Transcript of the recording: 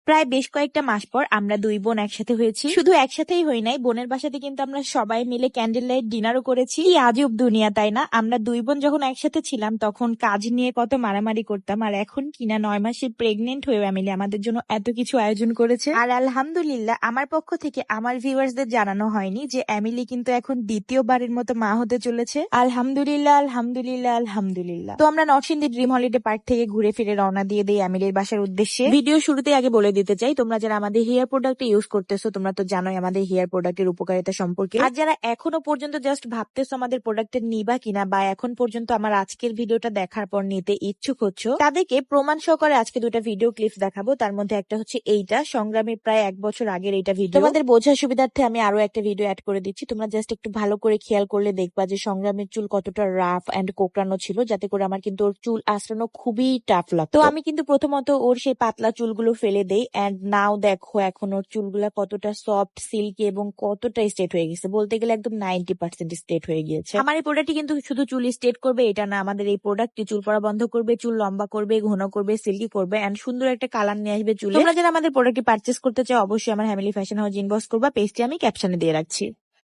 প্রায় বেশ কয়েকটা মাস পর আমরা দুই বোন একসাথে হয়েছি। শুধু একসাথেই হই নাই, বোনের বাসাতে কিন্তু আমরা সবাই মিলে ক্যান্ডেল লাইট ডিনারও করেছি। কি আজব দুনিয়া, তাই না? আমরা দুই বোন যখন একসাথে ছিলাম তখন কাজ নিয়ে কত মারামারি করতাম, আর এখন কিনা 9 মাসে প্রেগনেন্ট হয়ে ফ্যামিলি আমাদের জন্য এত কিছু আয়োজন করেছে। আর আলহামদুলিল্লাহ, আমার পক্ষ থেকে আমার ভিউয়ার্সদের জানানো হয়নি যে এমিলি কিন্তু এখন দ্বিতীয়বারের মতো মা হতে চলেছে। আলহামদুলিল্লাহ, আলহামদুলিল্লাহ, আলহামদুলিল্লাহ। তো আমরা নরসিংদী ড্রিম হলিডে পার্ক থেকে ঘুরে ফিরে রওনা দিয়ে দিই এমিলির বাসার উদ্দেশ্যে। ভিডিও শুরুতে আগে বলে দিতে চাই, তোমরা যারা আমাদের হেয়ার প্রোডাক্ট ইউজ করতেছো তোমরা তো জানোই আমাদের হেয়ার প্রোডাক্টের উপকারিতা সম্পর্কে। আর যারা এখনো পর্যন্ত জাস্ট ভাবতেছো আমাদের প্রোডাক্টের নিবা কিনা, বা এখন পর্যন্ত আমার আজকের ভিডিওটা দেখার পর নিতে ইচ্ছুক হচ্ছ, তাদেরকে প্রমাণ সহকারে আজকে দুটা ভিডিও ক্লিপস দেখাবো। তার মধ্যে একটা হচ্ছে এইটা, সংগ্রামের প্রায় 1 বছর আগের এইটা ভিডিও। তোমাদের বোঝার সুবিধার্থে আমি আরো একটা ভিডিও অ্যাড করে দিচ্ছি, তোমরা জাস্ট একটু ভালো করে খেয়াল করলে দেখবা যে সংগ্রামের চুল কতটা রাফ এন্ড কোকড়ানো ছিল, যাতে করে আমার কিন্তু ওর চুল আঁচড়ানো খুবই টাফ লাগতো। তো আমি কিন্তু প্রথমত ওর সেই পাতলা চুলগুলো ফেলে দেই, এন্ড নাও দেখো এখন ওর চুলগুলা কতটা সফট, সিল্কি এবং কতটা স্ট্রেট হয়ে গেছে, বলতে গেলে একদম 90% স্ট্রেট হয়ে গিয়েছে। আমার এই প্রোডাক্টটি কিন্তু শুধু চুল স্ট্রেট করবে এটা না, আমাদের এই প্রোডাক্টটি চুল পড়া বন্ধ করবে, চুল লম্বা করবে, ঘন করবে, সিল্কি করবে, এন্ড সুন্দর একটা কালার নিয়ে আসবে চুলে। তোমরা যারা আমাদের প্রোডাক্টটি পারচেস করতে চাও অবশ্যই আমার ফ্যামিলি ফ্যাশন হাউস ইনবক্স করবা, পেজটি আমি ক্যাপশনে দিয়ে রাখছি।